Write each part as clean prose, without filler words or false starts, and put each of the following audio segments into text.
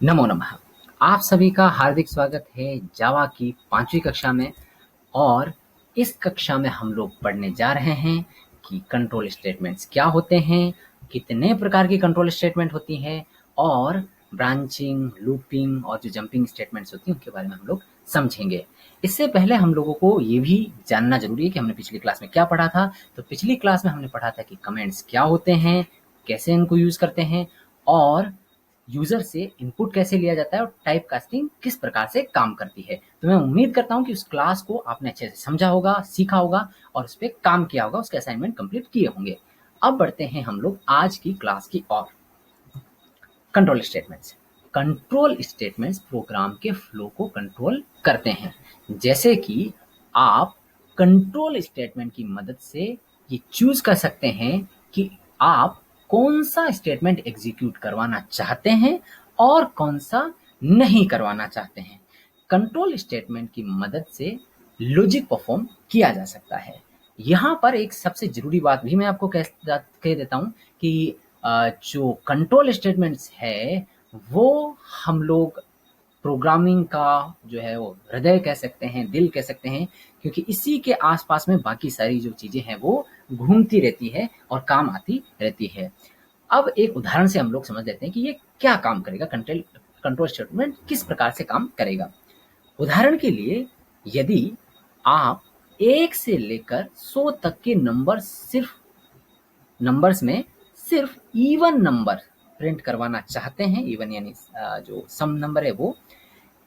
नमो नमः। आप सभी का हार्दिक स्वागत है जावा की 5वीं कक्षा में। और इस कक्षा में हम लोग पढ़ने जा रहे हैं कि कंट्रोल स्टेटमेंट्स क्या होते हैं, कितने प्रकार की कंट्रोल स्टेटमेंट होती हैं और ब्रांचिंग, लूपिंग और जो जंपिंग स्टेटमेंट्स होती हैं उनके बारे में हम लोग समझेंगे। इससे पहले हम लोगों को ये भी जानना ज़रूरी है कि हमने पिछली क्लास में क्या पढ़ा था। तो पिछली क्लास में हमने पढ़ा था कि कमेंट्स क्या होते हैं, कैसे इनको यूज़ करते हैं और यूजर से इनपुट कैसे लिया जाता है और टाइप कास्टिंग किस प्रकार से काम करती है। तो मैं उम्मीद करता हूं कि उस क्लास को आपने अच्छे से समझा होगा, सीखा होगा और उस पर काम किया होगा, उसके असाइनमेंट कंप्लीट किए होंगे। अब बढ़ते हैं हम लोग आज की क्लास की ओर। Control statements. Control statements program के फ्लो को कंट्रोल करते हैं। जैसे कि आप कंट्रोल स्टेटमेंट की मदद से ये चूज कर सकते हैं कि आप कौन सा स्टेटमेंट एग्जीक्यूट करवाना चाहते हैं और कौन सा नहीं करवाना चाहते हैं। कंट्रोल स्टेटमेंट की मदद से लॉजिक परफॉर्म किया जा सकता है। यहाँ पर एक सबसे जरूरी बात भी मैं आपको कह देता हूँ कि जो कंट्रोल स्टेटमेंट्स है वो हम लोग प्रोग्रामिंग का जो है वो हृदय कह सकते हैं, दिल कह सकते हैं, क्योंकि इसी के आसपास में बाकी सारी जो चीज़ें हैं वो घूमती रहती है और काम आती रहती है। अब एक उदाहरण से हम लोग समझ लेते हैं कि ये क्या काम करेगा, कंट्रोल कंट्रोल स्टेटमेंट किस प्रकार से काम करेगा। उदाहरण के लिए यदि आप 1 से लेकर 100 तक के नंबर्स में सिर्फ इवन नंबर प्रिंट करवाना चाहते हैं, इवन यानी जो सम नंबर है वो,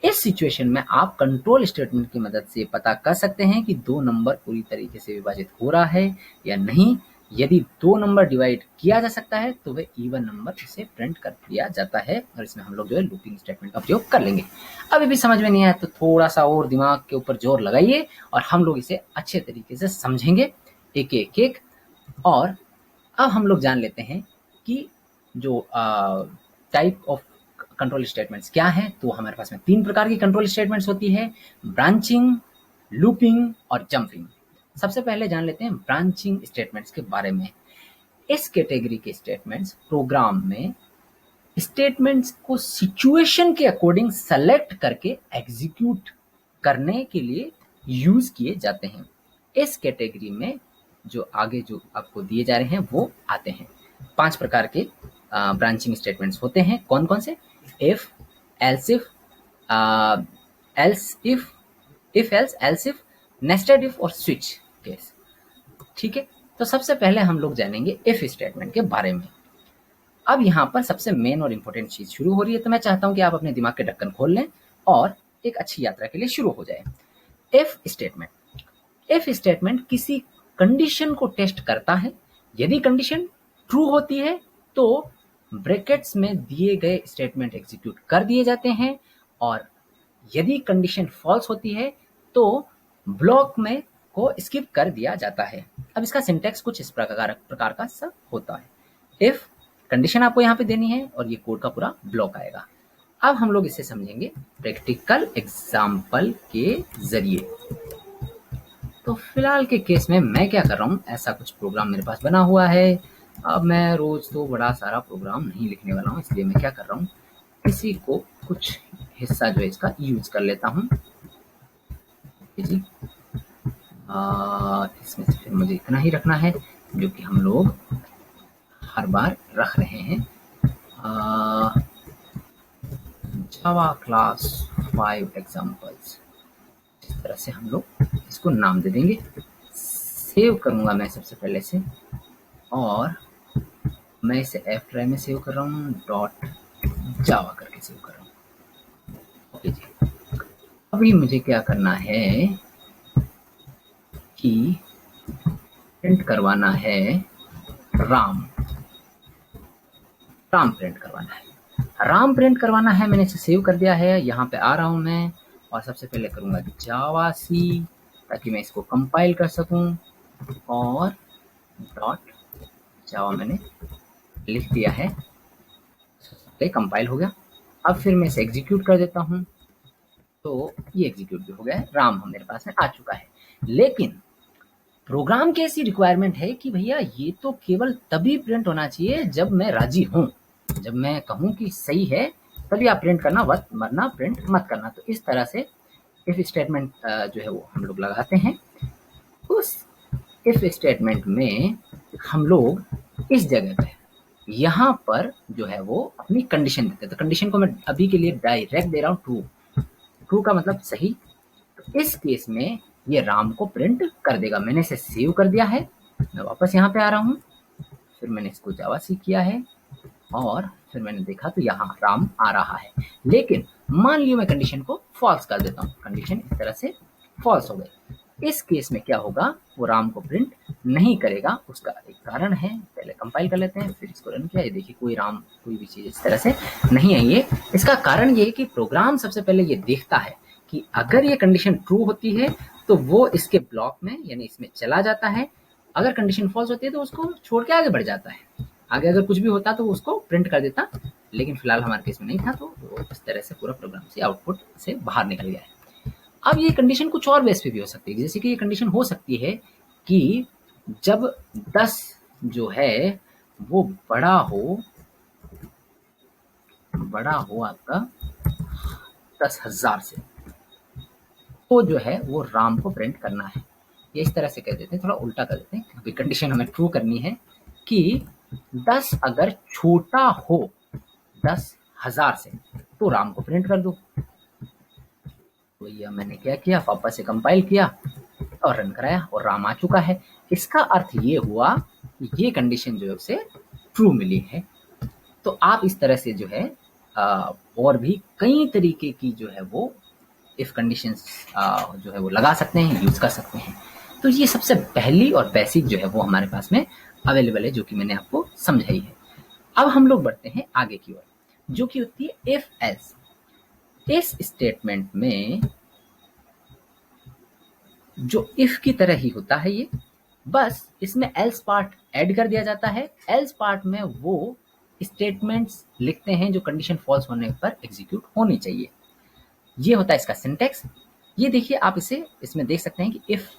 इस सिचुएशन में आप कंट्रोल स्टेटमेंट की मदद से पता कर सकते हैं कि 2 नंबर पूरी तरीके से विभाजित हो रहा है या नहीं। यदि 2 नंबर डिवाइड किया जा सकता है तो वह इवन नंबर इसे प्रिंट कर दिया जाता है और इसमें हम लोग जो है लूपिंग स्टेटमेंट का उपयोग कर लेंगे। अभी भी समझ में नहीं आया तो थोड़ा सा और दिमाग के ऊपर जोर लगाइए और हम लोग इसे अच्छे तरीके से समझेंगे एक एक एक। और अब हम लोग जान लेते हैं कि जो टाइप ऑफ कंट्रोल स्टेटमेंट्स क्या है। तो हमारे पास में 3 प्रकार की कंट्रोल स्टेटमेंट्स होती है, ब्रांचिंग, लूपिंग और जंपिंग। सबसे पहले जान लेते हैं ब्रांचिंग स्टेटमेंट्स के बारे में। इस कैटेगरी के स्टेटमेंट्स प्रोग्राम में स्टेटमेंट्स को सिचुएशन के अकॉर्डिंग सेलेक्ट करके एग्जीक्यूट करने के लिए यूज किए जाते हैं। इस कैटेगरी में जो आगे जो आपको दिए जा रहे हैं वो आते हैं। 5 प्रकार के ब्रांचिंग स्टेटमेंट्स होते हैं। कौन कौन से? If, else if, else if else, else if, nested if और स्विच केस। ठीक है, तो सबसे पहले हम लोग जानेंगे इफ स्टेटमेंट के बारे में। अब यहाँ पर सबसे मेन और इम्पोर्टेंट चीज शुरू हो रही है, तो मैं चाहता हूं कि आप अपने दिमाग के ढक्कन खोल लें और एक अच्छी यात्रा के लिए शुरू हो जाए। If statement. इफ स्टेटमेंट किसी कंडीशन को टेस्ट करता है। यदि कंडीशन ट्रू होती है तो ब्रैकेट्स में दिए गए स्टेटमेंट एग्जीक्यूट कर दिए जाते हैं और यदि कंडीशन फॉल्स होती है तो ब्लॉक में को स्किप कर दिया जाता है। अब इसका सिंटैक्स कुछ इस प्रकार का सा होता है। इफ कंडीशन आपको यहाँ पे देनी है और ये कोड का पूरा ब्लॉक आएगा। अब हम लोग इसे समझेंगे प्रैक्टिकल एग्जाम्पल के जरिए। तो फिलहाल के केस में मैं क्या कर रहा हूँ, ऐसा कुछ प्रोग्राम मेरे पास बना हुआ है। अब मैं रोज तो बड़ा सारा प्रोग्राम नहीं लिखने वाला हूँ, इसलिए मैं क्या कर रहा हूँ, किसी को कुछ हिस्सा जो है इसका यूज कर लेता हूँ जी। इसमें से फिर मुझे इतना ही रखना है जो कि हम लोग हर बार रख रहे हैं। जावा क्लास 5 एग्जाम्पल्स, इस तरह से हम लोग इसको नाम दे देंगे। सेव करूंगा मैं सबसे पहले से और मैं इसे एफ ड्राइव में सेव कर रहा हूँ, डॉट जावा करके सेव कर रहा हूँ। ओके जी, अभी मुझे क्या करना है कि प्रिंट करवाना है राम प्रिंट करवाना है। राम प्रिंट करवाना है, मैंने इसे सेव कर दिया है। यहाँ पे आ रहा हूँ मैं और सबसे पहले करूँगा जावा सी, ताकि मैं इसको कंपाइल कर सकूँ और डॉट जावा मैंने लिख दिया है, कंपाइल हो गया। अब फिर मैं इसे एग्जीक्यूट कर देता हूँ तो ये एग्जीक्यूट भी हो गया है, राम मेरे पास में आ चुका है। लेकिन प्रोग्राम की ऐसी रिक्वायरमेंट है कि भैया ये तो केवल तभी प्रिंट होना चाहिए जब मैं राजी हूं, जब मैं कहूं कि सही है तभी आप प्रिंट करना, वरना प्रिंट मत करना। तो इस तरह से इफ स्टेटमेंट जो है वो हम लोग लगाते हैं। उस इफ स्टेटमेंट में हम लोग इस जगह पे यहाँ पर जो है वो अपनी कंडीशन देते हैं। तो कंडीशन को मैं अभी के लिए डायरेक्ट दे रहा हूँ ट्रू। ट्रू का मतलब सही। तो इस केस में ये राम को प्रिंट कर देगा। मैंने इसे सेव कर दिया है, मैं वापस यहाँ पे आ रहा हूँ, फिर मैंने इसको जावा सी किया है और फिर मैंने देखा तो यहाँ राम आ रहा है। लेकिन मान लियो मैं कंडीशन को फॉल्स कर देता हूँ, कंडीशन इस तरह से फॉल्स हो गई। इस केस में क्या होगा, वो राम को प्रिंट नहीं करेगा। उसका एक कारण है, पहले कंपाइल कर लेते हैं फिर इसको रन किया। ये देखिए कोई राम कोई भी चीज इस तरह से नहीं आई है। इसका कारण ये है कि प्रोग्राम सबसे पहले ये देखता है कि अगर ये कंडीशन ट्रू होती है तो वो इसके ब्लॉक में यानी इसमें चला जाता है, अगर कंडीशन फॉल्स होती है तो उसको छोड़ के आगे बढ़ जाता है। आगे अगर कुछ भी होता तो उसको प्रिंट कर देता, लेकिन फिलहाल हमारे केस में नहीं था, तो वो इस तरह से पूरा प्रोग्राम से आउटपुट से बाहर निकल गया है। अब ये कंडीशन कुछ और बेस पे भी हो सकती है, जैसे कि ये कंडीशन हो सकती है कि जब 10 जो है वो बड़ा हो आपका 10,000 से, तो जो है वो राम को प्रिंट करना है। ये इस तरह से कह देते हैं, थोड़ा उल्टा कर देते हैं क्योंकि कंडीशन हमें ट्रू करनी है कि 10 अगर छोटा हो 10,000 से तो राम को प्रिंट कर दो। तो यह मैंने क्या किया, वापस से कंपाइल किया और रन कराया और राम आ चुका है। इसका अर्थ ये हुआ कि ये कंडीशन जो है उसे ट्रू मिली है। तो आप इस तरह से जो है और भी कई तरीके की जो है वो इफ कंडीशंस जो है वो लगा सकते हैं, यूज कर सकते हैं। तो ये सबसे पहली और बेसिक जो है वो हमारे पास में अवेलेबल है, जो कि मैंने आपको समझाई है। अब हम लोग बढ़ते हैं आगे की ओर, जो कि होती है इफ एल्स। इस स्टेटमेंट में जो इफ की तरह ही होता है ये, बस इसमें एल्स पार्ट ऐड कर दिया जाता है। एल्स पार्ट में वो स्टेटमेंट्स लिखते हैं जो कंडीशन फॉल्स होने पर एग्जीक्यूट होनी चाहिए। ये होता है इसका सिंटेक्स। ये देखिए आप इसे इसमें देख सकते हैं कि इफ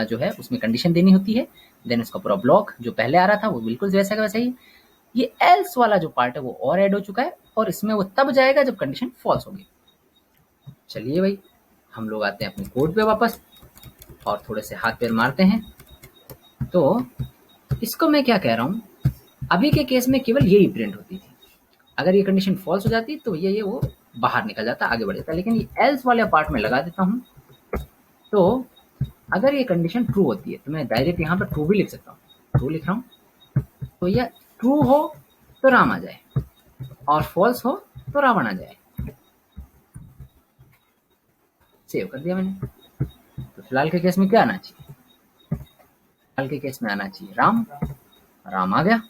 जो है उसमें कंडीशन देनी होती है, देन उसका पूरा ब्लॉक जो पहले आ रहा था वो बिल्कुल वैसा का वैसा ही। ये एल्स वाला जो पार्ट है वो और ऐड हो चुका है और इसमें वो तब जाएगा जब कंडीशन फॉल्स होगी। चलिए भाई हम लोग आते हैं अपने कोड पे वापस और थोड़े से हाथ पैर मारते हैं। तो इसको मैं क्या कह रहा हूँ, अभी के केस में केवल यही प्रिंट होती थी। अगर ये कंडीशन फॉल्स हो जाती तो ये वो बाहर निकल जाता, आगे बढ़ जाता। लेकिन ये एल्स वाले पार्ट में लगा देता हूँ, तो अगर ये कंडीशन ट्रू होती है तो मैं डायरेक्ट यहाँ पर ट्रू भी लिख सकता हूँ। ट्रू लिख रहा हूँ तो यह ट्रू हो तो राम आ जाए और फॉल्स हो तो रावण आ जाए। सेव कर दिया मैंने। तो फिलहाल के केस में क्या आना चाहिए, फिलहाल के केस में आना चाहिए राम। राम आ गया।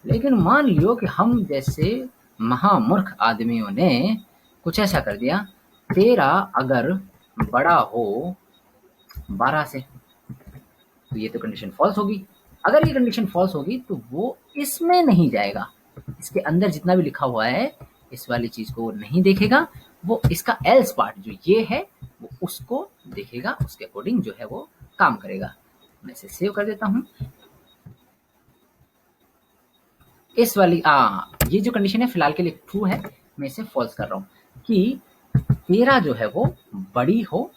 लेकिन मान लियो कि हम जैसे महामूर्ख आदमियों ने कुछ ऐसा कर दिया, 13 अगर बड़ा हो 12 से, तो ये तो कंडीशन फॉल्स होगी। अगर ये कंडीशन फॉल्स होगी तो वो इसमें नहीं जाएगा, इसके अंदर जितना भी लिखा हुआ है इस वाली चीज को वो नहीं देखेगा। वो इसका एल्स पार्ट जो ये है वो उसको देखेगा, उसके अकॉर्डिंग जो है वो काम करेगा। मैं इसे सेव कर देता हूँ। इस वाली ये जो कंडीशन है फिलहाल के लिए ट्रू है, मैं इसे फॉल्स कर रहा हूँ कि 13 जो है वो बड़ी हो,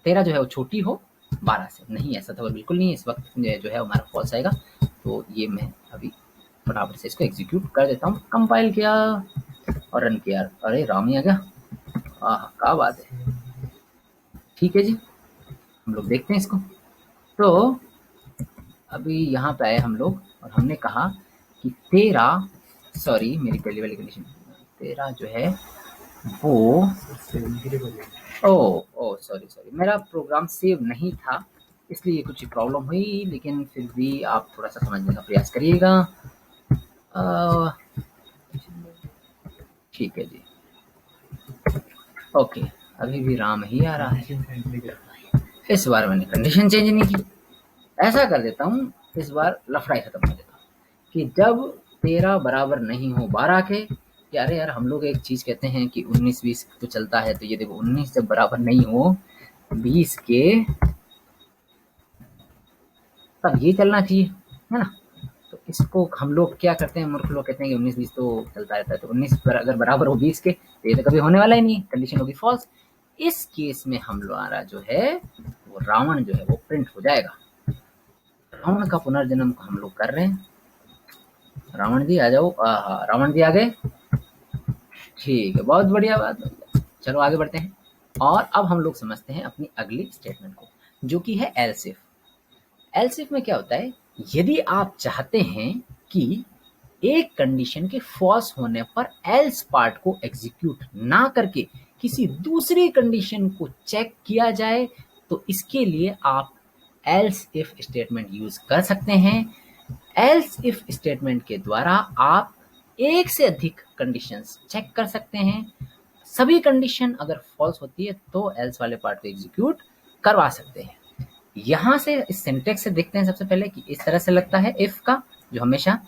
13 जो है वो छोटी हो 12 से। नहीं, ऐसा तो बिल्कुल नहीं है। इस वक्त जो है हमारा फॉल्स आएगा। तो ये मैं अभी फटाफट से इसको एग्जीक्यूट कर देता हूँ। कंपाइल किया और रन किया, अरे राम ही आ गया। क्या बात है। ठीक है जी, हम लोग देखते हैं इसको। तो अभी यहाँ पे आए हम लोग और हमने कहा कि 13, सॉरी मेरी पहली वाली कंडीशन, 13 जो है वो सॉरी मेरा प्रोग्राम सेव नहीं था इसलिए कुछ प्रॉब्लम हुई, लेकिन फिर भी आप थोड़ा सा समझने का प्रयास करिएगा। ठीक है जी, ओके। अभी भी राम ही आ रहा है। इस बार मैंने कंडीशन चेंज नहीं की। ऐसा कर देता हूँ, इस बार लफड़ा खत्म कर देता हूँ कि जब 13 बराबर नहीं हो 12 के, अरे यार हम लोग एक चीज कहते हैं कि 19-20 तो चलता है, तो ये देखो 19 जब बराबर नहीं हो 20 के तब ये चलना चाहिए, है ना। तो इसको हम लोग क्या करते हैं, मूर्ख लोग कहते हैं कि 19-20 तो चलता रहता है, तो 19 अगर बराबर हो 20 के तो ये तो कभी होने वाला ही नहीं, कंडीशन होगी फॉल्स। इस केस में हम हमारा जो है वो रावण जो है वो प्रिंट हो जाएगा। रावण का पुनर्जन्म को हम लोग कर रहे हैं। रावण जी आ जाओ। रावण जी आ गए, ठीक है, बहुत बढ़िया बात। चलो आगे बढ़ते हैं और अब हम लोग समझते हैं अपनी अगली स्टेटमेंट को, जो कि है एल्स इफ। एल्स इफ में क्या होता है, यदि आप चाहते हैं कि एक कंडीशन के फॉल्स होने पर एल्स पार्ट को एग्जीक्यूट ना करके किसी दूसरी कंडीशन को चेक किया जाए, तो इसके लिए आप एल्स इफ स्टेटमेंट यूज कर सकते हैं। एल्स इफ स्टेटमेंट के द्वारा आप एक से अधिक कंडीशंस चेक कर सकते हैं। सभी कंडीशन अगर फॉल्स होती है तो एल्स वाले पार्ट को एग्जीक्यूट करवा सकते हैं। यहां से इस सिंटेक्स से देखते हैं सबसे पहले कि इस तरह से लगता है इफ का जो हमेशा।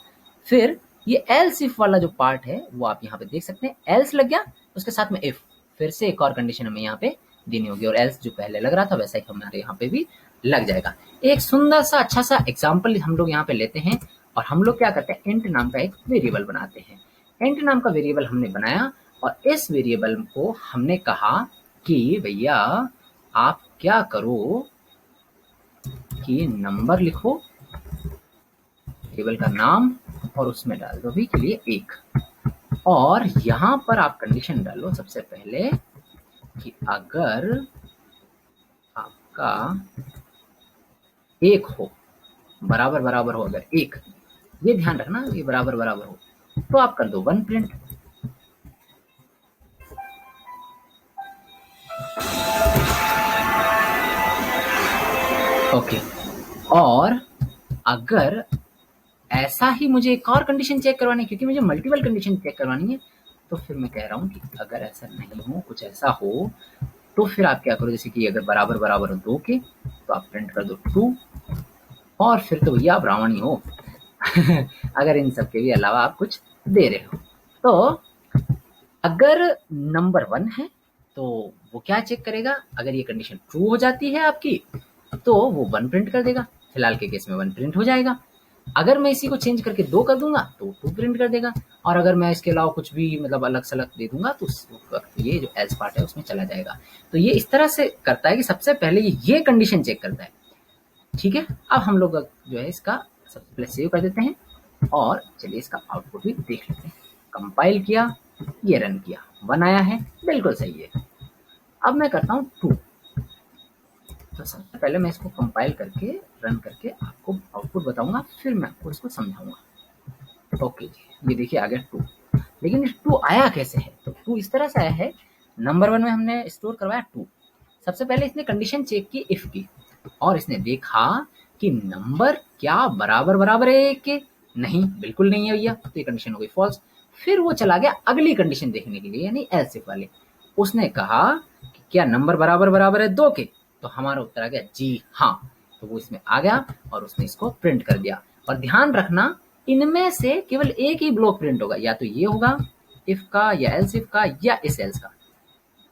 फिर ये एल्स इफ वाला जो पार्ट है वो आप यहाँ पे देख सकते हैं, एल्स लग गया उसके साथ में इफ, फिर से एक और कंडीशन हमें यहाँ पे देनी होगी और एल्स जो पहले लग रहा था वैसा ही हमारे यहाँ पे भी लग जाएगा। एक सुंदर सा अच्छा सा एग्जाम्पल हम लोग यहाँ पे लेते हैं और हम लोग क्या करते हैं, इंट नाम का एक वेरिएबल बनाते हैं। इंट नाम का वेरिएबल हमने बनाया और इस वेरिएबल को हमने कहा कि भैया आप क्या करो कि नंबर लिखो, वेरिएबल का नाम, और उसमें डाल दो भी के लिए 1। और यहां पर आप कंडीशन डालो सबसे पहले कि अगर आपका 1 हो, बराबर बराबर हो, अगर 1, ये ध्यान रखना ये बराबर बराबर हो, तो आप कर दो 1 प्रिंट। ओके, और अगर ऐसा ही मुझे एक और कंडीशन चेक करवानी है, क्योंकि मुझे मल्टीपल कंडीशन चेक करवानी है, तो फिर मैं कह रहा हूँ कि अगर ऐसा नहीं हो, कुछ ऐसा हो, तो फिर आप क्या करो, जैसे कि अगर बराबर बराबर हो 2 के तो आप प्रिंट कर दो 2, और फिर तो भैया आप रावण ही हो अगर इन सब के भी अलावा आप कुछ दे रहे हो। तो अगर नंबर 1 है तो वो क्या चेक करेगा, अगर ये कंडीशन ट्रू हो जाती है आपकी तो वो 1 प्रिंट कर देगा, फिलहाल के केस में 1 प्रिंट हो जाएगा। अगर मैं इसी को चेंज करके 2 कर दूंगा तो 2 प्रिंट कर देगा, और अगर मैं इसके अलावा कुछ भी मतलब अलग सलग दे दूंगा तो ये जो एल्स पार्ट है उसमें चला जाएगा। तो ये इस तरह से करता है कि सबसे पहले ये कंडीशन चेक करता है। ठीक है, अब हम लोग जो है इसका सबसे पहले सेव कर देते हैं और चलिए इसका आउटपुट भी देख लेते हैं। कंपाइल किया, ये रन किया, 1 आया है, बिल्कुल सही है। अब मैं करता हूँ 2। तो सबसे पहले मैं इसको कंपाइल करके रन करके आपको आउटपुट बताऊंगा, फिर मैं आपको इसको समझाऊंगा। ओके जी, ये देखिए आ गया 2, लेकिन इस 2 आया कैसे है, तो 2 इस तरह से आया है। नंबर 1 में हमने स्टोर करवाया 2, सबसे पहले इसने कंडीशन चेक की इफ की, और इसने देखा कि नंबर क्या बराबर बराबर है 1 के, नहीं बिल्कुल नहीं है भैया, तो ये कंडीशन हो गई फॉल्स। फिर वो चला गया अगली कंडीशन देखने के लिए, यानी एल्स इफ वाले, उसने कहा कि क्या नंबर बराबर बराबर है 2 के, तो हमारा उत्तर आ गया जी हाँ, तो वो इसमें आ गया और उसने इसको प्रिंट कर दिया। और ध्यान रखना इनमें से केवल एक ही ब्लॉक प्रिंट होगा, या तो ये होगा इफ का या एल्स इफ का या इस एल्स का,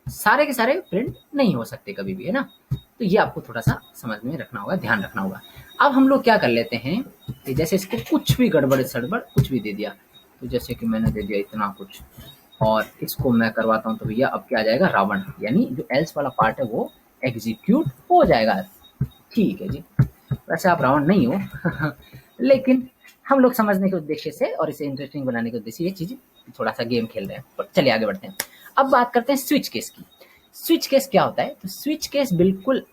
सारे के सारे प्रिंट नहीं हो सकते कभी भी, है ना। तो ये आपको थोड़ा सा समझ में रखना होगा, ध्यान रखना होगा। अब हम लोग क्या कर लेते हैं कि जैसे इसको कुछ भी गड़बड़ सड़बड़ कुछ भी दे दिया, तो जैसे कि मैंने दे दिया इतना कुछ, और इसको मैं करवाता हूँ, तो भैया अब क्या आ जाएगा रावण, यानी जो एल्स वाला पार्ट है वो एग्जीक्यूट हो जाएगा। ठीक है जी, वैसे आप रावण नहीं हो लेकिन हम लोग समझने के उद्देश्य से और इसे इंटरेस्टिंग बनाने के उद्देश्य ये चीज थोड़ा सा गेम खेल रहे हैं। चलिए आगे बढ़ते हैं। अब बात करते हैं स्विच केस की। स्विच केस क्या होता है, तो स्विच केस बिल्कुल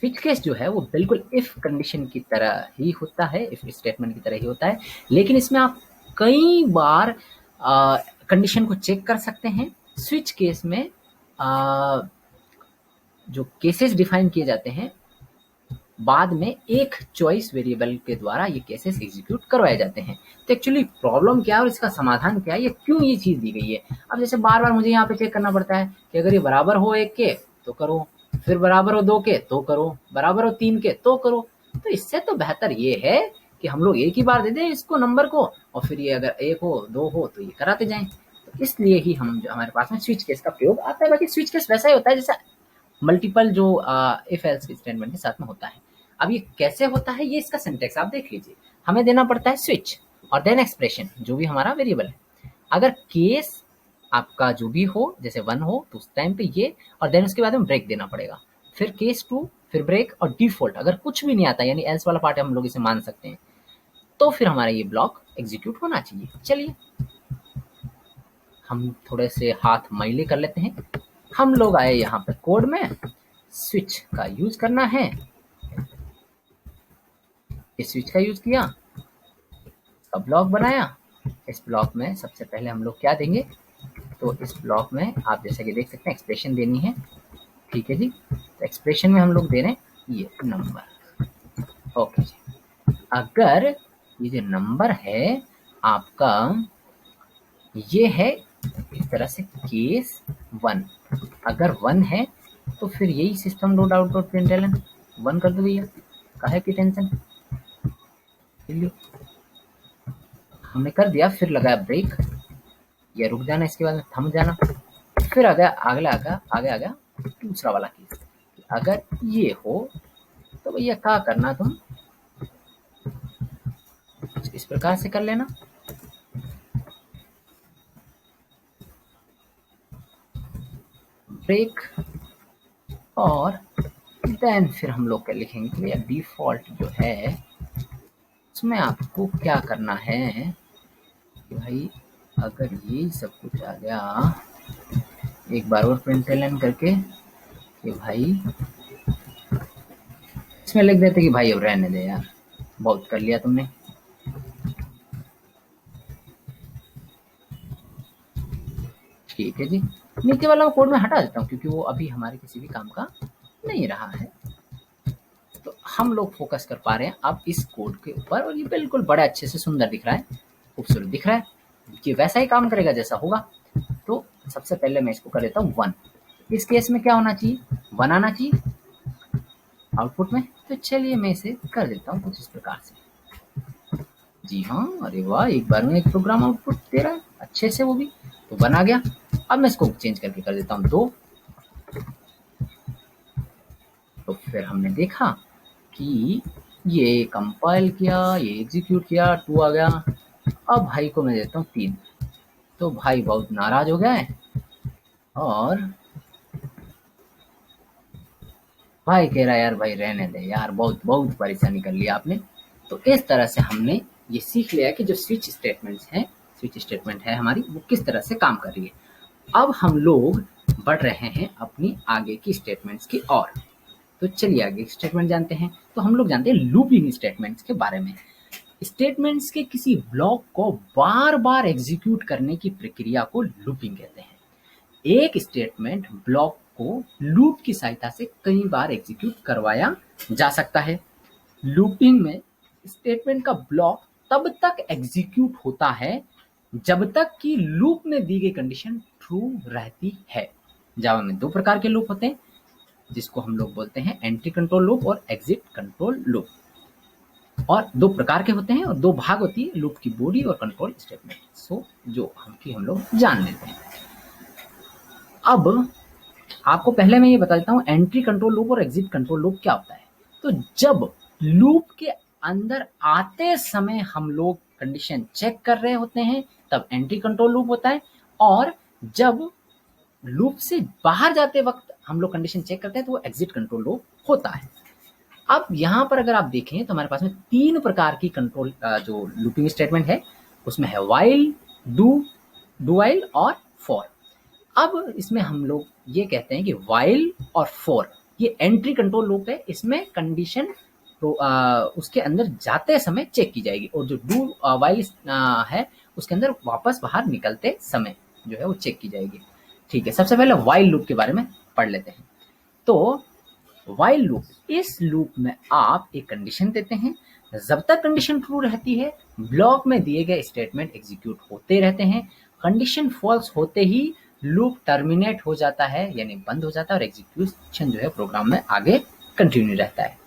स्विच केस जो है वो बिल्कुल इफ कंडीशन की तरह ही होता है, इफ स्टेटमेंट की तरह ही होता है, लेकिन इसमें आप कई बार कंडीशन को चेक कर सकते हैं। स्विच केस में जो केसेस डिफाइन किए जाते हैं, बाद में एक चॉइस वेरिएबल के द्वारा ये केसेस एग्जीक्यूट करवाए जाते हैं। तो एक्चुअली प्रॉब्लम क्या है और इसका समाधान क्या है, ये क्यों ये चीज दी गई है। अब जैसे बार बार मुझे यहाँ पे चेक करना पड़ता है कि अगर ये बराबर हो 1 के तो करो, फिर बराबर हो 2 के तो करो, बराबर हो 3 के तो करो। तो इससे तो बेहतर ये है कि हम लोग एक ही बार दे दें इसको नंबर को, और फिर ये अगर 1 हो 2 हो तो ये कराते जाएं। तो इसलिए ही हम जो हमारे पास में स्विच केस का प्रयोग आता है। बाकी स्विच केस वैसा ही होता है जैसे मल्टीपल जो इफ एल्स स्टेटमेंट के साथ में होता है। अब ये कैसे होता है, ये इसका सिंटेक्स आप देख लीजिए। हमें देना पड़ता है स्विच और देन एक्सप्रेशन जो भी हमारा वेरिएबल है। अगर केस आपका जो भी हो, जैसे 1 हो तो उस टाइम पे ये, और देन उसके बाद में ब्रेक देना पड़ेगा, फिर केस 2, फिर ब्रेक और डिफॉल्ट। अगर कुछ भी नहीं आता यानी एल्स वाला पार्ट हम लोग इसे मान सकते हैं, तो फिर हमारा ये ब्लॉक एग्जीक्यूट होना चाहिए। चलिए हम थोड़े से हाथ मैले कर लेते हैं। हम लोग आए यहाँ पर कोड में, स्विच का यूज करना है, इस स्विच का यूज किया, इसका ब्लॉक बनाया। इस ब्लॉक में सबसे पहले हम लोग क्या देंगे, तो इस ब्लॉक में आप जैसा कि देख सकते हैं एक्सप्रेशन देनी है। ठीक है जी, तो एक्सप्रेशन में हम लोग दे रहे हैं ये नंबर। ओके जी, अगर ये जो नंबर है आपका ये है इस तरह से केस 1, अगर 1 है तो फिर यही system dot out dot println 1 कर दो भैया, काहे की टेंशन। हमने कर दिया, फिर लगाया ब्रेक, या रुक जाना, इसके बाद में थम जाना, फिर आ गया आगे आ गया दूसरा वाला केस। अगर ये हो तो भैया क्या करना, तुम इस प्रकार से कर लेना। ब्रेक और देन फिर हम लोग क्या लिखेंगे कि भैया डिफॉल्ट जो है उसमें आपको क्या करना है कि भाई अगर ये सब कुछ आ गया, एक बार और प्रिंट एलन करके कि भाई इसमें लिख देते कि भाई अब रहने दे यार, बहुत कर लिया तुमने। ठीक है जी, नीचे वाला कोड में हटा देता हूँ क्योंकि वो अभी हमारे किसी भी काम का नहीं रहा है। तो हम लोग फोकस कर पा रहे हैं अब इस कोड के ऊपर, और ये बिल्कुल बड़ा अच्छे से सुंदर दिख रहा है, खूबसूरत दिख रहा है, ये वैसा ही काम करेगा जैसा होगा। तो सबसे पहले मैं इसको कर देता हूँ 1। इस केस में क्या होना चाहिए, 1 आना चाहिए आउटपुट में। तो चलिए मैं इसे कर देता हूँ कुछ इस प्रकार से। जी हाँ, अरे वाह, एक बार में एक प्रोग्राम आउटपुट दे रहा है अच्छे से, वो भी तो 1 आ गया। अब मैं इसको चेंज करके कर देता हूँ 2। तो फिर हमने देखा कि ये कंपाइल किया, ये एग्जीक्यूट किया, 2 आ गया। अब भाई को मैं देता हूँ 3। तो भाई बहुत नाराज हो गए और भाई कह रहा है यार भाई रहने दे यार, बहुत बहुत परेशानी कर लिया आपने। तो इस तरह से हमने ये सीख लिया कि जो स्विच स्टेटमेंट्स हैं, स्विच स्टेटमेंट है हमारी, वो किस तरह से काम कर रही है। अब हम लोग बढ़ रहे हैं अपनी आगे की स्टेटमेंट्स की ओर। तो चलिए आगे स्टेटमेंट जानते हैं। तो हम लोग जानते हैं लूपिंग स्टेटमेंट्स के बारे में। स्टेटमेंट्स के किसी ब्लॉक को बार बार एग्जीक्यूट करने की प्रक्रिया को लूपिंग कहते हैं। एक स्टेटमेंट ब्लॉक को लूप की सहायता से कई बार एग्जीक्यूट करवाया जा सकता है। लूपिंग में स्टेटमेंट का ब्लॉक तब तक एग्जीक्यूट होता है जब तक कि लूप में दी गई कंडीशन ट्रू रहती है। जावा में 2 प्रकार के लूप होते हैं जिसको हम लोग बोलते हैं एंट्री कंट्रोल लूप और एग्जिट कंट्रोल लूप। और 2 प्रकार के होते हैं और 2 भाग होती है लूप की बॉडी और कंट्रोल स्टेटमेंट। सो जो हम लोग जान लेते हैं। अब आपको पहले मैं ये बता देता हूँ एंट्री कंट्रोल लूप और एग्जिट कंट्रोल लूप क्या होता है। तो जब लूप के अंदर आते समय हम लोग कंडीशन चेक कर रहे होते हैं तब एंट्री कंट्रोल लूप होता है, और जब लूप से बाहर जाते वक्त हम लोग कंडीशन चेक करते हैं तो वो एग्जिट कंट्रोल लूप होता है। अब यहाँ पर अगर आप देखें तो हमारे पास में 3 प्रकार की कंट्रोल जो लूपिंग स्टेटमेंट है उसमें है व्हाइल, डू व्हाइल और फॉर। अब इसमें हम लोग ये कहते हैं कि व्हाइल और फॉर ये एंट्री कंट्रोल लूप है, इसमें कंडीशन तो उसके अंदर जाते समय चेक की जाएगी, और जो डू व्हाइल है उसके अंदर वापस बाहर निकलते समय जो है वो चेक की जाएगी। ठीक है, सबसे पहले व्हाइल लूप के बारे में पढ़ लेते हैं। तो व्हाइल लूप, इस लूप में आप एक कंडीशन देते हैं, जब तक कंडीशन ट्रू रहती है ब्लॉक में दिए गए स्टेटमेंट एग्जीक्यूट होते रहते हैं। कंडीशन फॉल्स होते ही लूप टर्मिनेट हो जाता है यानी बंद हो जाता है और एग्जीक्यूशन जो है प्रोग्राम में आगे कंटिन्यू रहता है।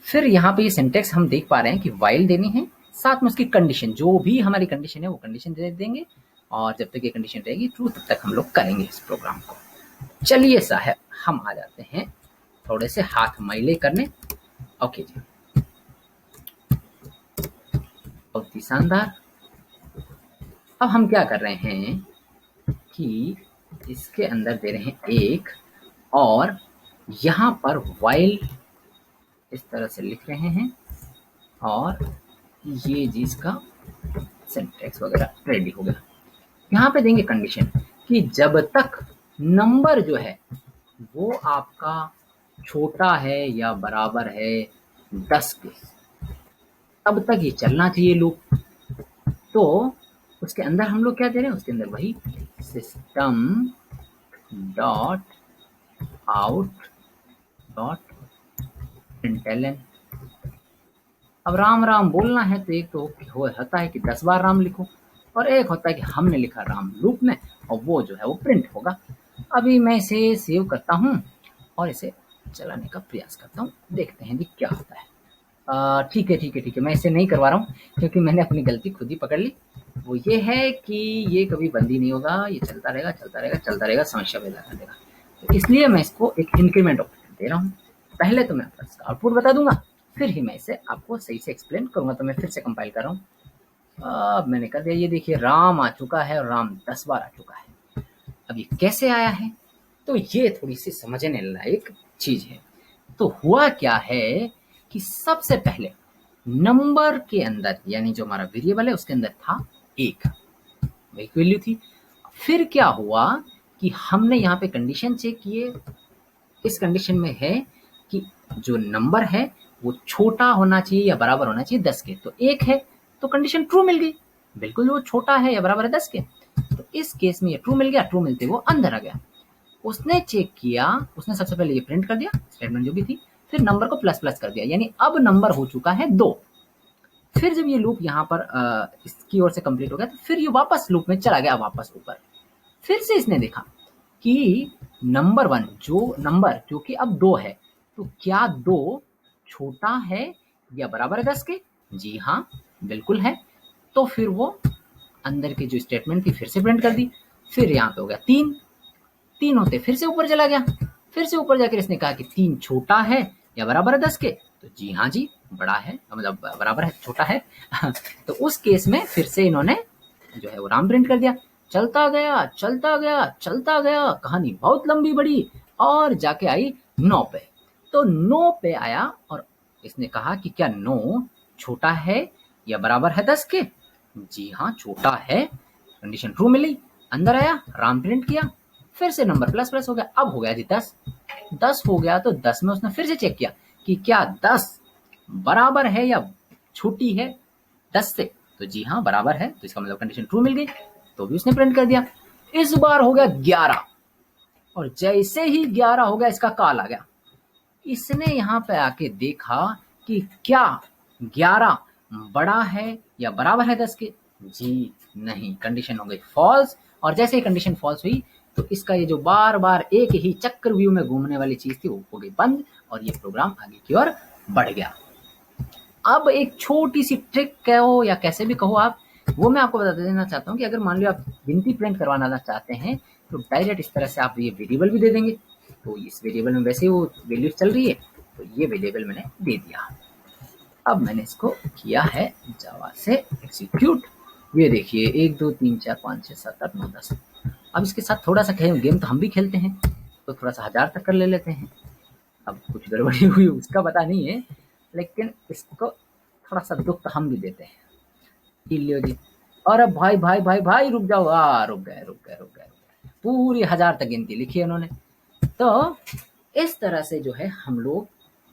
फिर यहाँ पे ये सिंटेक्स हम देख पा रहे हैं कि व्हाइल देनी है, साथ में उसकी कंडीशन, जो भी हमारी कंडीशन है वो कंडीशन दे देंगे, और जब तक ये कंडीशन रहेगी ट्रू तब तक हम लोग करेंगे इस प्रोग्राम को। चलिए साहब हम आ जाते हैं थोड़े से हाथ मैले करने। ओके जी, बहुत ही शानदार। अब हम क्या कर रहे हैं कि इसके अंदर दे रहे हैं एक, और यहाँ पर वाइल इस तरह से लिख रहे हैं, और ये जी इसका सिंटैक्स वगैरह रेडी हो गया। यहाँ पे देंगे कंडीशन कि जब तक नंबर जो है वो आपका छोटा है या बराबर है 10 के, तब तक ये चलना चाहिए लूप। तो उसके अंदर हम लोग क्या दे रहे हैं, उसके अंदर वही system dot out dot println. अब राम राम बोलना है तो एक तो होता है कि 10 बार राम लिखो, और एक होता है कि हमने लिखा राम लूप में और वो जो है वो प्रिंट होगा। अभी मैं इसे सेव करता हूँ और इसे चलाने का प्रयास करता हूँ, देखते हैं जी क्या होता है। ठीक है ठीक है ठीक है, मैं इसे नहीं करवा रहा हूँ क्योंकि मैंने अपनी गलती खुद ही पकड़ ली। वो ये है कि ये कभी बंद ही नहीं होगा, ये चलता रहेगा चलता रहेगा चलता रहेगा, समस्या पैदा कर देगा। तो इसलिए मैं इसको एक इंक्रीमेंट ऑपरेटर दे रहा हूँ। पहले तो मैं आपको इसका आउटपुट बता दूंगा, फिर ही मैं इसे आपको सही से एक्सप्लेन करूंगा। तो मैं फिर से कंपाइल कर रहा हूँ। अब मैंने कर दिया, ये देखिए राम आ चुका है और राम 10 बार आ चुका है। अब ये कैसे आया है, तो ये थोड़ी सी समझने लायक चीज है। तो हुआ क्या है कि सबसे पहले नंबर के अंदर, यानी जो हमारा वेरिएबल है उसके अंदर था एक वैल्यू थी। फिर क्या हुआ कि हमने यहाँ पे कंडीशन चेक किए। इस कंडीशन में है कि जो नंबर है वो छोटा होना चाहिए या बराबर होना चाहिए 10 के, तो एक है तो कंडीशन ट्रू मिल गई, बिल्कुल वो छोटा है या बराबर है 10 के। तो इस केस में ये ट्रू मिल गया, ट्रू मिलते वो अंदर आ गया। उसने चेक किया, उसने सबसे पहले ये प्रिंट कर दिया स्टेटमेंट जो भी थी, फिर नंबर को प्लस प्लस कर दिया, यानी अब नंबर हो चुका है 2। फिर जब ये लूप यहाँ पर इसकी ओर से कंप्लीट हो गया तो फिर ये वापस लूप में चला गया, वापस ऊपर। फिर से इसने देखा कि नंबर 1 जो कि अब 2 है, तो क्या 2 छोटा है या बराबर है 10 के? जी हाँ, बिल्कुल है। तो फिर वो अंदर की जो स्टेटमेंट थी फिर से प्रिंट कर दी। फिर यहाँ पे हो गया 3 होते फिर से ऊपर चला गया। फिर से ऊपर जाकर इसने कहा कि 3 छोटा है या बराबर है 10 के? तो जी हाँ जी, बड़ा है, मतलब बराबर है, छोटा है। तो उस केस में फिर से इन्होंने जो है वो राम प्रिंट कर दिया। चलता गया चलता गया चलता गया, कहानी बहुत लंबी बड़ी, और जाके आई 9 पे। तो 9 पे आया और इसने कहा कि क्या 9 छोटा है या बराबर है 10 के? जी हाँ, छोटा है। कंडीशन ट्रू मिली, अंदर आया, राम प्रिंट किया, फिर से नंबर प्लस प्लस हो गया, अब हो गया जी 10 हो गया। तो 10 में उसने फिर से चेक किया कि क्या 10 बराबर है या छोटी है 10 से? तो जी हाँ, बराबर है, तो इसका मतलब कंडीशन ट्रू मिल गई, तो भी उसने प्रिंट कर दिया। इस बार हो गया 11, और जैसे ही 11 हो गया इसका कॉल आ गया। इसने यहाँ पे आके देखा कि क्या 11 बड़ा है या बराबर है 10 के? जी नहीं, कंडीशन हो गई फॉल्स। और जैसे ही कंडीशन फॉल्स हुई तो इसका ये जो बार बार एक ही चक्रव्यूह में घूमने वाली चीज थी वो हो गई बंद, और ये प्रोग्राम आगे की ओर बढ़ गया। अब एक छोटी सी ट्रिक कहो या कैसे भी कहो आप, वो मैं आपको बता देना चाहता हूँ कि अगर मान लो आप गिनती प्रिंट करवाना चाहते हैं तो डायरेक्ट इस तरह से आप ये वेरिएबल भी दे देंगे। तो इस वेरिएबल में वैसे ही वो वैल्यू चल रही है, तो ये वेरिएबल मैंने दे दिया। अब मैंने इसको किया है जावा से एग्जीक्यूट। ये देखिए 1 2 3 4 5 6 7 8 9 10। अब इसके साथ थोड़ा सा गेम तो हम भी खेलते हैं, तो थोड़ा सा 1000 तक कर ले लेते हैं। अब कुछ गड़बड़ी हुई उसका पता नहीं है, लेकिन इसको थोड़ा सा दुख तो हम भी देते हैं। लियो जी, और अब भाई भाई भाई भाई रुक जाओ, रुक गए। पूरी 1000 तक गिनती लिखी है उन्होंने। तो इस तरह से जो है हम लोग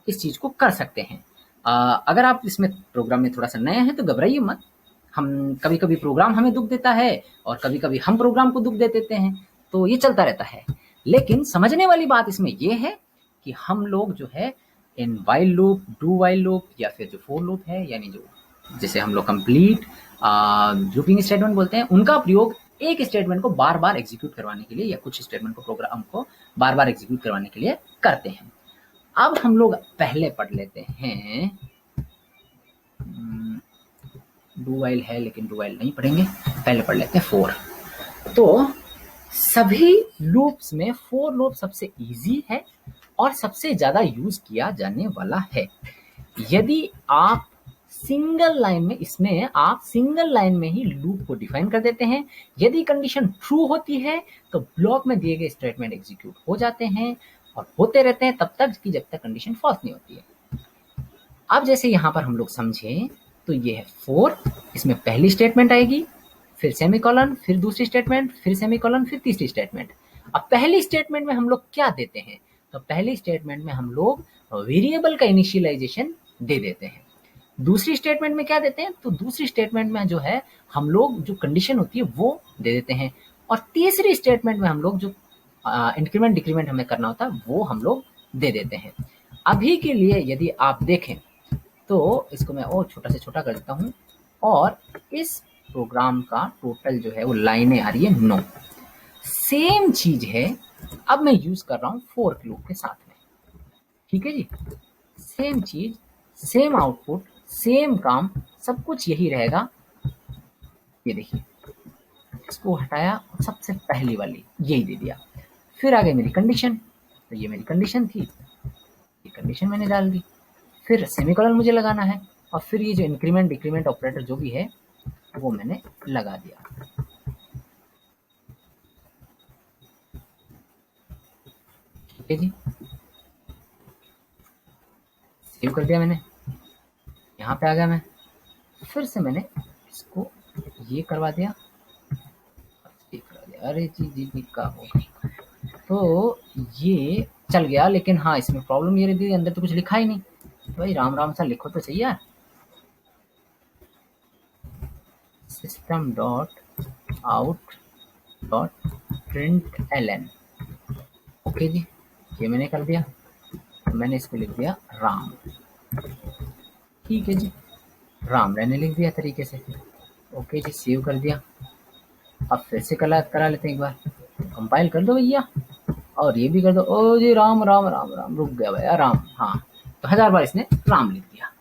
इस चीज को कर सकते हैं। अगर आप इसमें प्रोग्राम में थोड़ा सा नए हैं तो घबराइए मत। हम कभी कभी प्रोग्राम हमें दुख देता है और कभी कभी हम प्रोग्राम को दुख दे देते हैं, तो ये चलता रहता है। लेकिन समझने वाली बात इसमें ये है कि हम लोग जो है in while loop, do while loop या फिर जो फोर लूप है, यानी जो जिसे हम लोग कंप्लीट लूपिंग स्टेटमेंट बोलते हैं, उनका प्रयोग एक स्टेटमेंट को बार बार एग्जीक्यूट करवाने के लिए या कुछ स्टेटमेंट को प्रोग्राम को बार बार एग्जीक्यूट करवाने के लिए करते हैं। अब हम लोग पहले पढ़ लेते हैं, डू वाइल है लेकिन डू वाइल नहीं पढ़ेंगे, पहले पढ़ लेते हैं फोर। तो सभी लूप्स में फोर लूप सबसे इजी है और सबसे ज्यादा यूज किया जाने वाला है। यदि आप सिंगल लाइन में ही लूप को डिफाइन कर देते हैं। यदि कंडीशन ट्रू होती है तो ब्लॉक में दिए गए स्टेटमेंट एग्जीक्यूट हो जाते हैं और होते रहते हैं तब तक कि जब तक कंडीशन फॉल्स नहीं होती है। अब जैसे यहां पर हम लोग समझें तो ये है 4, इसमें पहली स्टेटमेंट आएगी, फिर सेमीकोलन, फिर दूसरी स्टेटमेंट, फिर सेमीकोलन, फिर तीसरी स्टेटमेंट। अब पहली स्टेटमेंट में हम लोग क्या देते हैं? तो पहली स्टेटमेंट में हम लोग वेरिएबल का इनिशियलाइजेशन दे देते हैं। दूसरी स्टेटमेंट में क्या देते हैं? तो दूसरी स्टेटमेंट में जो है हम लोग जो कंडीशन होती है वो दे देते हैं। और तीसरी स्टेटमेंट में हम लोग जो इंक्रीमेंट डिक्रीमेंट हमें करना होता है वो हम लोग दे देते हैं। अभी के लिए यदि आप देखें तो इसको मैं और छोटा से छोटा कर देता हूँ और इस प्रोग्राम का टोटल जो है वो लाइनें आ रही है 9। सेम चीज है, अब मैं यूज कर रहा हूँ फोर लूप के साथ में। ठीक है जी, सेम चीज, सेम आउटपुट, सेम काम, सब कुछ यही रहेगा। ये देखिए, इसको हटाया और सबसे पहली वाली यही दे दिया। फिर आ गई मेरी कंडीशन, तो ये मेरी कंडीशन थी, ये कंडीशन मैंने डाल दी। फिर सेमीकोलन मुझे लगाना है और फिर ये जो इंक्रीमेंट डिक्रीमेंट ऑपरेटर जो भी है वो मैंने लगा दिया। ठीक है जी, सेव कर दिया मैंने, यहाँ पे आ गया मैं, फिर से मैंने इसको ये करवा दिया, अरे जी का होगा तो ये चल गया। लेकिन हाँ, इसमें प्रॉब्लम ये रहती है, अंदर तो कुछ लिखा ही नहीं। तो भाई राम राम सा लिखो तो सही यार। System dot out dot print L. Okay ji, ये मैंने कर दिया। मैंने इसको लिख दिया राम। ठीक है जी, राम मैंने लिख दिया तरीके से। ओके जी, सेव कर दिया। अब फिर से करा लेते हैं एक बार, कंपाइल कर दो भैया और ये भी कर दो। ओ जी, राम राम राम राम, रुक गया भैया राम। हाँ, तो 1000 बार इसने राम लिख दिया।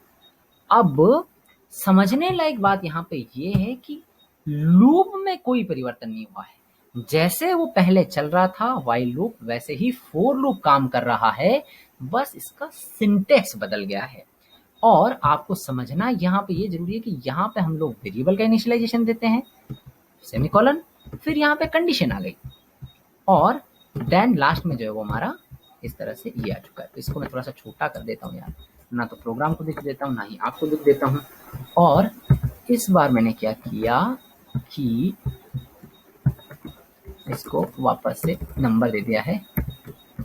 अब समझने लायक बात यहाँ पे ये है कि लूप में कोई परिवर्तन नहीं हुआ है। जैसे वो पहले चल रहा था व्हाइल लूप, वैसे ही फोर लूप काम कर रहा है, बस इसका सिंटेक्स बदल गया है। और आपको समझना यहाँ पे ये जरूरी है कि यहाँ पे हम लोग वेरिएबल का इनिशियलाइजेशन देते हैं, सेमीकोलन, फिर यहाँ पे कंडीशन आ गई और देन लास्ट में जो है वो हमारा इस तरह से ये आ चुका है। तो इसको मैं थोड़ा सा छोटा कर देता हूँ यार, ना तो प्रोग्राम को दिख देता हूँ ना ही आपको दिख देता हूँ। और इस बार मैंने क्या किया कि इसको वापस से नंबर दे दिया है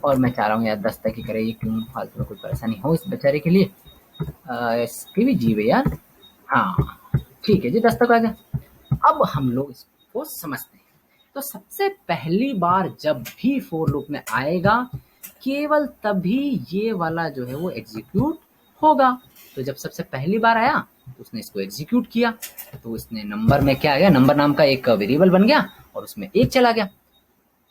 और मैं चाह रहा हूँ यार 10 तक ही करे, ये क्यों फालतू में कोई परेशानी हो इस बेचारे के लिए। इसके भी जीवे यार। हाँ ठीक है जी, 10 तक आ गया। अब हम लोग इसको समझते हैं। तो सबसे पहली बार जब भी फोर लूप में आएगा, केवल तभी ये वाला जो है वो एग्जीक्यूट होगा। तो जब सबसे पहली बार आया तो उसने इसको एग्जीक्यूट किया, तो इसने नंबर में क्या आ गया, नंबर नाम का एक वेरिएबल बन गया और उसमें 1 चला गया।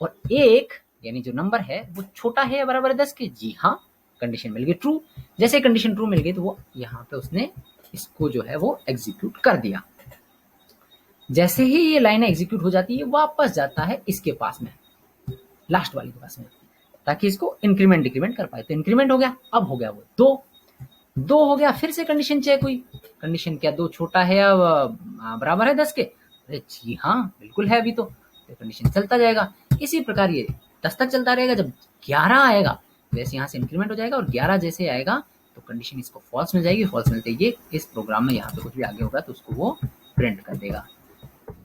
और 1 यानी जो नंबर है वो छोटा है या बराबर है 10 के? जी हाँ, कंडीशन मिल गई ट्रू। जैसे कंडीशन ट्रू मिल गई तो वो यहाँ पे उसने इसको जो है वो एग्जीक्यूट कर दिया। जैसे ही ये लाइन एग्जीक्यूट हो जाती है, वापस जाता है इसके पास में, लास्ट वाले के पास में, ताकि इसको इंक्रीमेंट डिक्रीमेंट कर पाए। तो इंक्रीमेंट हो गया, अब हो गया वो 2 हो गया। फिर से कंडीशन चेक हुई, कंडीशन क्या 2 छोटा है या बराबर है 10 के? अरे जी हाँ, बिल्कुल है। अभी तो कंडीशन चलता जाएगा। इसी प्रकार ये 10 तक चलता रहेगा। जब 11 आएगा वैसे यहाँ से इंक्रीमेंट हो जाएगा और 11 जैसे आएगा तो कंडीशन इसको फॉल्स मिल जाएगी। फॉल्स मिलते ही इस प्रोग्राम में यहाँ पे कुछ भी आगे होगा तो उसको वो प्रिंट कर देगा।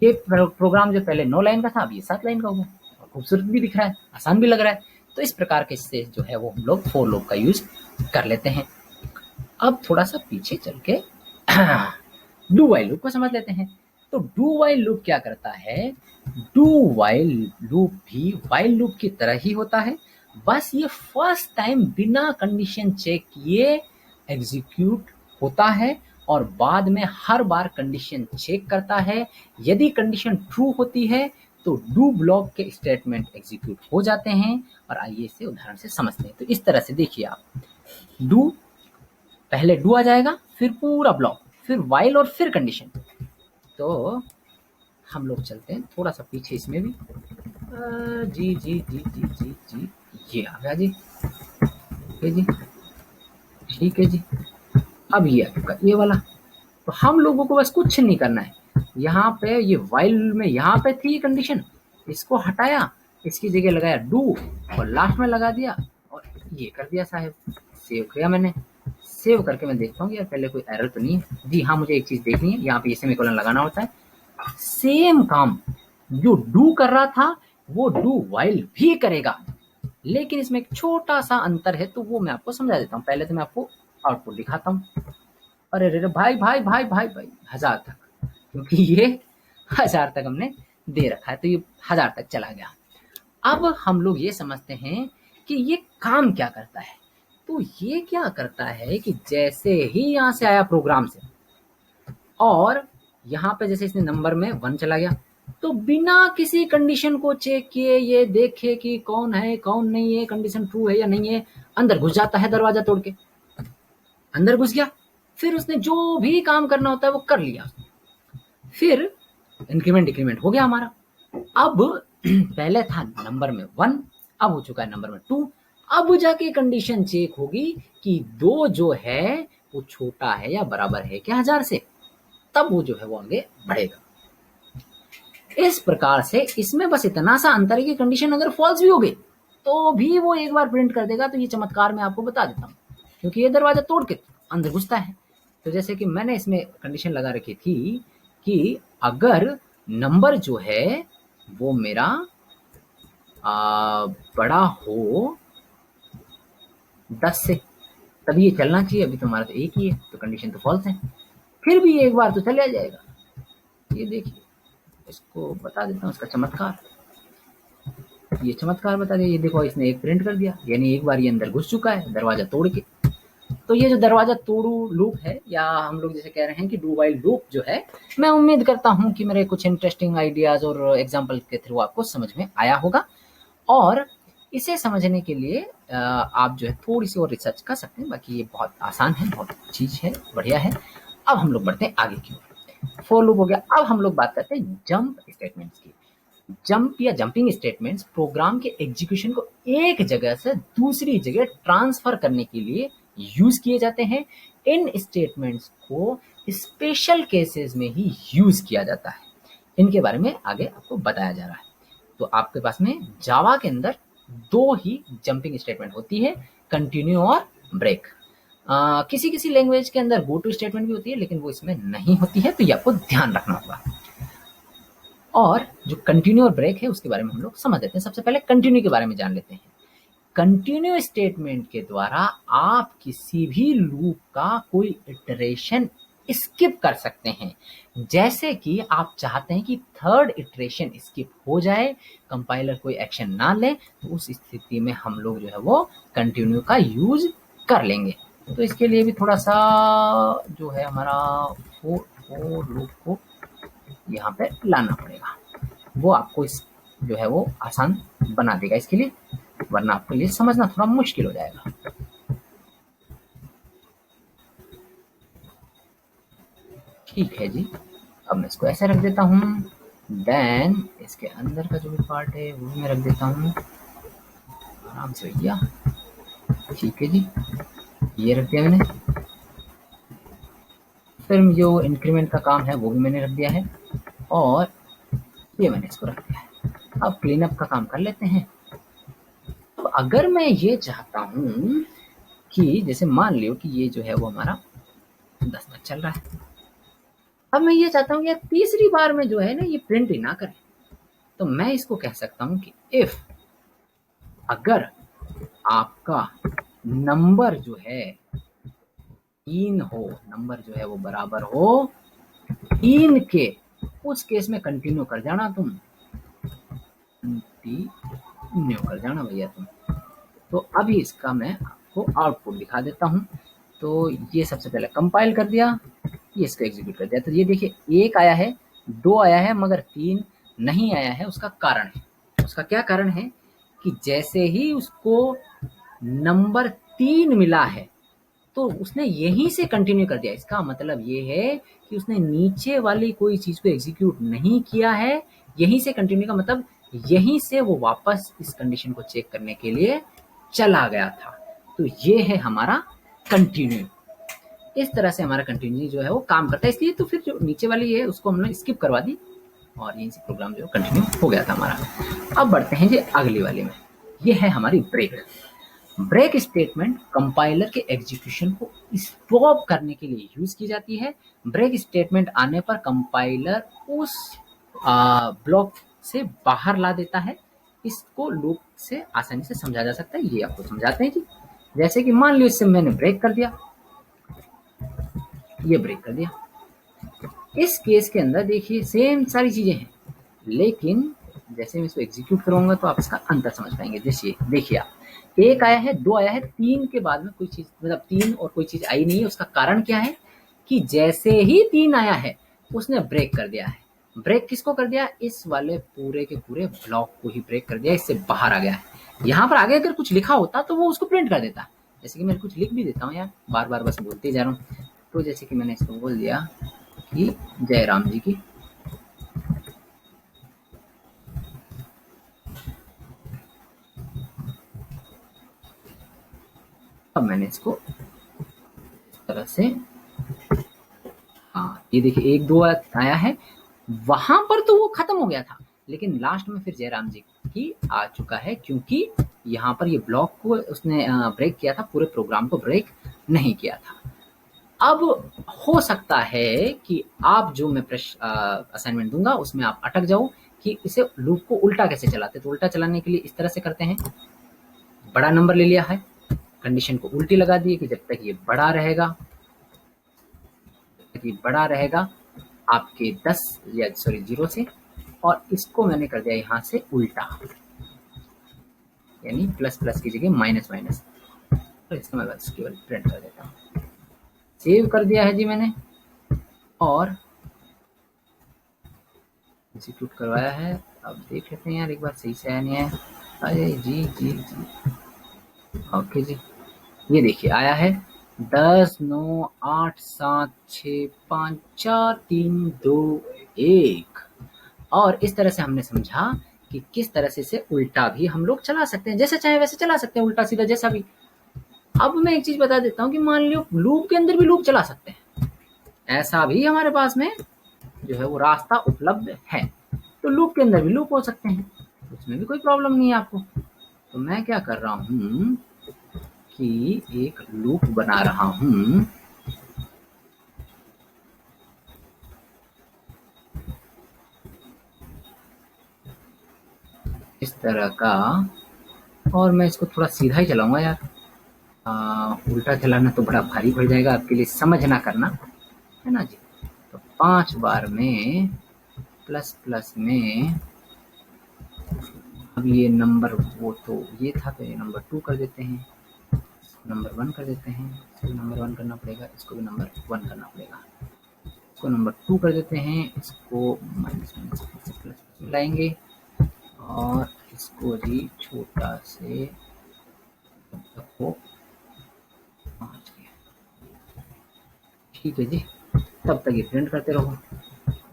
ये प्रोग्राम जो पहले 9 लाइन का था, अब ये 7 लाइन का हो गया। खूबसूरत भी दिख रहा है, आसान भी लग रहा है। तो इस प्रकार के इससे जो है वो हम लोग फोर लूप का यूज कर लेते हैं। अब थोड़ा सा पीछे चल के डू वाइल लूप को समझ लेते हैं। तो डू वाइल लूप क्या करता है? डू वाइल लूप भी वाइल लूप की तरह ही होता है, बस ये फर्स्ट टाइम बिना कंडीशन चेक किए एग्जीक्यूट होता है और बाद में हर बार कंडीशन चेक करता है। यदि कंडीशन ट्रू होती है तो डू ब्लॉक के स्टेटमेंट एग्जीक्यूट हो जाते हैं। और आइए इसे उदाहरण से समझते हैं। तो इस तरह से देखिए आप, डू, पहले डू आ जाएगा, फिर पूरा ब्लॉक, फिर वाइल और फिर कंडीशन। तो हम लोग चलते हैं थोड़ा सा पीछे इसमें भी। जी जी जी जी जी जी, ये आ गया जी। ओके जी, ठीक है जी। अब ये आपका ये वाला, तो हम लोगों को बस कुछ नहीं करना है। यहाँ पे ये व्हाइल में यहाँ पे थी कंडीशन, इसको हटाया, इसकी जगह लगाया डू और लास्ट में लगा दिया और ये कर दिया साहब। सेव किया मैंने, सेव करके मैं देखता हूँ यार पहले कोई एरर तो नहीं है। जी हाँ, मुझे एक चीज देखनी है, यहाँ पे सेमीकोलन लगाना होता है। सेम काम जो डू कर रहा था वो डू व्हाइल भी करेगा, लेकिन इसमें एक छोटा सा अंतर है, तो वो मैं आपको समझा देता हूँ। पहले तो मैं आपको आउटपुट दिखाता हूँ। अरे रे रे भाई भाई भाई भाई भाई, 1000 तक, क्योंकि ये 1000 तक हमने दे रखा है तो ये 1000 तक चला गया। अब हम लोग ये समझते हैं कि ये काम क्या करता है। तो ये क्या करता है कि जैसे ही यहाँ से आया प्रोग्राम से और यहाँ पे जैसे इसने नंबर में 1 चला गया, तो बिना किसी कंडीशन को चेक किए, ये देखे कि कौन है कौन नहीं है, कंडीशन ट्रू है या नहीं है, अंदर घुस जाता है दरवाजा तोड़ के। अंदर घुस गया, फिर उसने जो भी काम करना होता है वो कर लिया। फिर इंक्रीमेंट डिक्रीमेंट हो गया हमारा। अब पहले था नंबर में 1, अब हो चुका है नंबर में 2। अब जाके कंडीशन चेक होगी कि 2 जो है वो छोटा है या बराबर है क्या 1000 से, तब वो जो है वो आगे बढ़ेगा। इस प्रकार से इसमें बस इतना सा अंतर है कि कंडीशन अगर फॉल्स भी हो गई तो भी वो एक बार प्रिंट कर देगा। तो ये चमत्कार मैं आपको बता देता हूँ, क्योंकि ये दरवाजा तोड़ के अंदर घुसता है। तो जैसे कि मैंने इसमें कंडीशन लगा रखी थी कि अगर नंबर जो है वो मेरा बड़ा हो 10 से, तभी ये चलना चाहिए। अभी तो हमारा तो एक ही है, तो कंडीशन तो फॉल्स है। फिर भी एक बार तो चला जाएगा। ये देखिए, इसको बता देता हूँ इसका चमत्कार। ये चमत्कार बता दिया, ये देखो इसने एक प्रिंट कर दिया, यानी एक बार ये अंदर घुस चुका है दरवाजा तोड़ के। तो ये जो दरवाजा तोड़ू लूप है, या हम लोग जैसे कह रहे हैं कि डू वाइल लूप जो है, मैं उम्मीद करता हूँ कि मेरे कुछ इंटरेस्टिंग आइडियाज और एग्जाम्पल के थ्रू आपको समझ में आया होगा। और इसे समझने के लिए आप जो है थोड़ी सी और रिसर्च कर सकते हैं। बाकी ये बहुत आसान है, बहुत चीज है, बढ़िया है। अब हम लोग बढ़ते हैं आगे की ओर। फॉर लूप हो गया, अब हम लोग बात करते हैं जंप स्टेटमेंट्स की। जंप या जंपिंग स्टेटमेंट्स प्रोग्राम के एग्जीक्यूशन को एक जगह से दूसरी जगह ट्रांसफर करने के लिए यूज किए जाते हैं। इन स्टेटमेंट्स को स्पेशल केसेस में ही यूज किया जाता है। इनके बारे में आगे आपको बताया जा रहा है। तो आपके पास में जावा के अंदर 2 ही जंपिंग स्टेटमेंट होती है, कंटिन्यू और ब्रेक। किसी किसी लैंग्वेज के अंदर गो टू स्टेटमेंट भी होती है, लेकिन वो इसमें नहीं होती है, तो ये आपको ध्यान रखना होगा। और जो कंटिन्यू और ब्रेक है उसके बारे में हम लोग समझ लेते हैं। सबसे पहले कंटिन्यू के बारे में जान लेते हैं। कंटिन्यू स्टेटमेंट के द्वारा आप किसी भी लूप का कोई इटरेशन स्किप कर सकते हैं। जैसे कि आप चाहते हैं कि थर्ड इटरेशन स्किप हो जाए, कंपाइलर कोई एक्शन ना ले, तो उस स्थिति में हम लोग जो है वो कंटिन्यू का यूज कर लेंगे। तो इसके लिए भी थोड़ा सा जो है हमारा फोर लूप को यहाँ पे लाना पड़ेगा, वो आपको इस जो है वो आसान बना देगा इसके लिए, वरना आपके लिए समझना थोड़ा मुश्किल हो जाएगा। ठीक है जी, अब मैं इसको ऐसे रख देता हूँ। देन इसके अंदर का जो भी पार्ट है वो भी मैं रख देता हूँ आराम से भैया। ठीक है जी, ये रख दिया मैंने। फिर जो इंक्रीमेंट का काम है वो भी मैंने रख दिया है, और ये मैंने इसको रख दिया है। अब क्लीन अप का काम कर लेते हैं। तो अगर मैं ये चाहता हूँ कि जैसे मान लियो कि ये जो है वो हमारा 10 तक चल रहा है, अब मैं ये चाहता हूँ कि तीसरी बार में जो है ना ये प्रिंट ही ना करे, तो मैं इसको कह सकता हूँ कि इफ अगर आपका नंबर जो है 3 हो, नंबर जो है वो बराबर हो 3 के, उस केस में कंटिन्यू कर जाना, तुम कंटिन्यू कर जाना भैया तुम। तो अभी इसका मैं आपको आउटपुट दिखा देता हूँ। तो ये सबसे पहले कंपाइल कर दिया, ये इसको एग्जीक्यूट कर दिया। तो ये देखिए 1 आया है, 2 आया है, मगर 3 नहीं आया है। उसका कारण है, उसका क्या कारण है कि जैसे ही उसको नंबर 3 मिला है तो उसने यहीं से कंटिन्यू कर दिया। इसका मतलब ये है कि उसने नीचे वाली कोई चीज को एग्जीक्यूट नहीं किया है, यहीं से कंटिन्यू का मतलब यहीं से वो वापस इस कंडीशन को चेक करने के लिए चला गया था। तो ये है हमारा कंटिन्यू। इस तरह से हमारा कंटिन्यू जो है वो काम करता है। इसलिए तो फिर जो नीचे वाली है उसको हमने स्किप करवा दी और यहीं से प्रोग्राम जो कंटिन्यू हो गया था हमारा। अब बढ़ते हैं जी अगली वाली में। ये है हमारी ब्रेक। ब्रेक स्टेटमेंट कंपाइलर के एग्जीक्यूशन को स्टॉप करने के लिए यूज की जाती है। ब्रेक स्टेटमेंट आने पर कंपाइलर उस ब्लॉक से बाहर ला देता है। इसको लूप से आसानी से समझा जा सकता है। ये आपको समझाते हैं जी। जैसे कि मान लो इससे मैंने ब्रेक कर दिया, ये ब्रेक कर दिया। इस केस के अंदर देखिए सेम सारी चीजें हैं, लेकिन जैसे मैं इसको एग्जीक्यूट करूंगा तो आप इसका अंतर समझ पाएंगे। जैसे देखिए आप, एक आया है, दो आया है, तीन के बाद में कोई चीज, मतलब तीन और कोई चीज आई नहीं है। उसका कारण क्या है कि जैसे ही तीन आया है उसने ब्रेक कर दिया है। ब्रेक किसको कर दिया? इस वाले पूरे के पूरे ब्लॉक को ही ब्रेक कर दिया, इससे बाहर आ गया है। यहाँ पर आगे अगर कुछ लिखा होता तो वो उसको प्रिंट कर देता। जैसे कि मैं कुछ लिख भी देता हूँ यार, बार बार बस बोलते जा रहा हूँ। तो जैसे कि मैंने इसको बोल दिया कि जयराम जी की, अब मैंने इसको इस तरह से, हाँ ये देखिए एक दो आया है, वहां पर तो वो खत्म हो गया था, लेकिन लास्ट में फिर जयराम जी की आ चुका है, क्योंकि यहाँ पर ये ब्लॉक को उसने ब्रेक किया था, पूरे प्रोग्राम को ब्रेक नहीं किया था। अब हो सकता है कि आप जो मैं असाइनमेंट दूंगा उसमें आप अटक जाओ कि इसे लूप को उल्टा कैसे चलाते। तो उल्टा चलाने के लिए इस तरह से करते हैं, बड़ा नंबर ले लिया है, कंडीशन को उल्टी लगा दी कि जब तक ये बड़ा रहेगा, जब तक ये बड़ा रहेगा आपके 10 या सॉरी 0 से, और इसको मैंने कर दिया यहाँ से उल्टा, यानी प्लस प्लस की जगह माइनस माइनस। तो इसको मैं बस केवल प्रिंट कर देता हूँ। सेव कर दिया है जी मैंने और एग्जीक्यूट करवाया है। अब देख लेते हैं यार एक बार सही से आया नहीं है। अरे जी जी जी, ओके जी, ये देखिए आया है 10 9 8 7 6 5 4 3 2 1। और इस तरह से हमने समझा कि किस तरह से इसे उल्टा भी हम लोग चला सकते हैं, जैसे चाहे वैसे चला सकते हैं, उल्टा सीधा जैसा भी। अब मैं एक चीज बता देता हूँ कि मान लो लूप के अंदर भी लूप चला सकते हैं, ऐसा भी हमारे पास में जो है वो रास्ता उपलब्ध है। तो लूप के अंदर भी लूप हो सकते हैं, उसमें भी कोई प्रॉब्लम नहीं है आपको। तो मैं क्या कर रहा हूँ कि एक लूप बना रहा हूँ, इस तरह का, और मैं इसको थोड़ा सीधा ही चलाऊंगा यार। उल्टा चलाना तो बड़ा भारी पड़ जाएगा आपके लिए, समझना करना है ना जी। तो 5 बार में प्लस प्लस में, अब ये नंबर वो तो ये था, तो ये नंबर 2 कर देते हैं, नंबर 1 कर देते हैं, इसको नंबर 1 करना पड़ेगा, इसको भी नंबर 1 करना पड़ेगा, इसको नंबर 2 कर देते हैं, इसको माइनस माइनस प्लस प्लस मिलाएंगे, और इसको जी छोटा से को 5 के, ठीक है जी। तब तक ये प्रिंट करते रहो,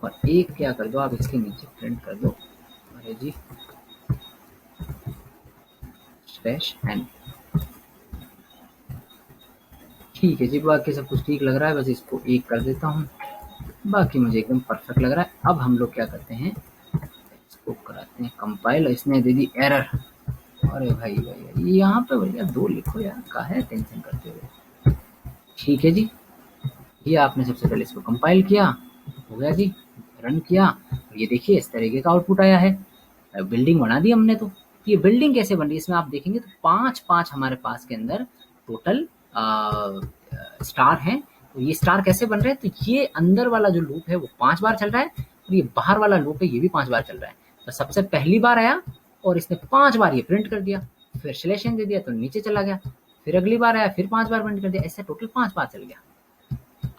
और एक क्या कर दो आप इसके नीचे प्रिंट कर दो, अरे जी स्लैश एन, ठीक है जी। बाकी सब कुछ ठीक लग रहा है, बस इसको 1 कर देता हूँ, बाकी मुझे एकदम परफेक्ट लग रहा है। अब हम लोग क्या करते हैं, इसको कराते हैं कंपाइल, इसने दे दी एरर। अरे भाई भाई यहाँ पे भैया 2 लिखो यार, काहे टेंशन करते हुए। ठीक है जी, ये आपने सबसे पहले इसको कंपाइल किया, हो गया जी, रन किया, ये देखिए इस तरीके का आउटपुट आया है। बिल्डिंग बना दी हमने। तो ये बिल्डिंग कैसे बन रही है, इसमें आप देखेंगे तो 5 हमारे पास के अंदर टोटल स्टार हैं। तो ये स्टार कैसे बन रहे हैं, तो ये अंदर वाला जो लूप है वो 5 बार चल रहा है, और ये बाहर वाला लूप है ये भी 5 बार चल रहा है। तो सबसे पहली बार आया और इसने 5 बार ये प्रिंट कर दिया, फिर सिलेक्शन दे दिया तो नीचे चला गया, फिर अगली बार आया फिर 5 बार प्रिंट कर दिया, ऐसे टोटल 5 बार चल गया।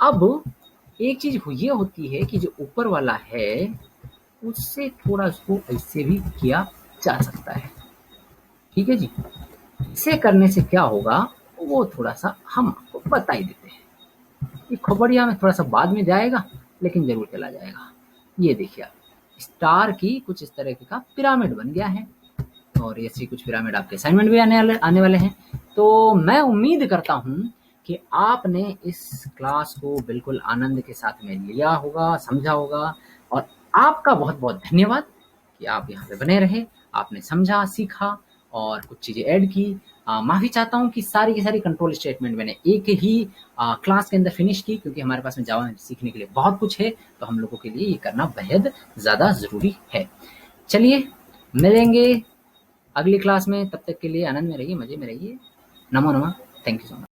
अब एक चीज ये होती है कि जो ऊपर वाला है उससे थोड़ा उसको ऐसे भी किया जा सकता है, ठीक है जी। इसे करने से क्या होगा वो थोड़ा सा हम आपको बता ही देते हैं। ये खोपड़िया में थोड़ा सा बाद में जाएगा, लेकिन जरूर चला जाएगा। ये देखिए आप, स्टार की कुछ इस तरह का पिरामिड बन गया है और ऐसी कुछ पिरामिड आपके असाइनमेंट भी आने वाले हैं। तो मैं उम्मीद करता हूँ कि आपने इस क्लास को बिल्कुल आनंद के साथ में लिया होगा, समझा होगा और आपका बहुत-बहुत धन्यवाद कि आप यहाँ पे बने रहे। आपने समझा, सीखा और कुछ चीज़ें ऐड की। माफ़ी चाहता हूँ कि सारी की सारी कंट्रोल स्टेटमेंट मैंने एक ही क्लास के अंदर फिनिश की क्योंकि हमारे पास में जावा में सीखने के लिए बहुत कुछ है, तो हम लोगों के लिए ये करना बेहद ज़्यादा ज़रूरी है। चलिए, मिलेंगे अगली क्लास में, तब तक के लिए आनंद में रहिए, मज़े में रहिए। नमो नमः। Thank you so much.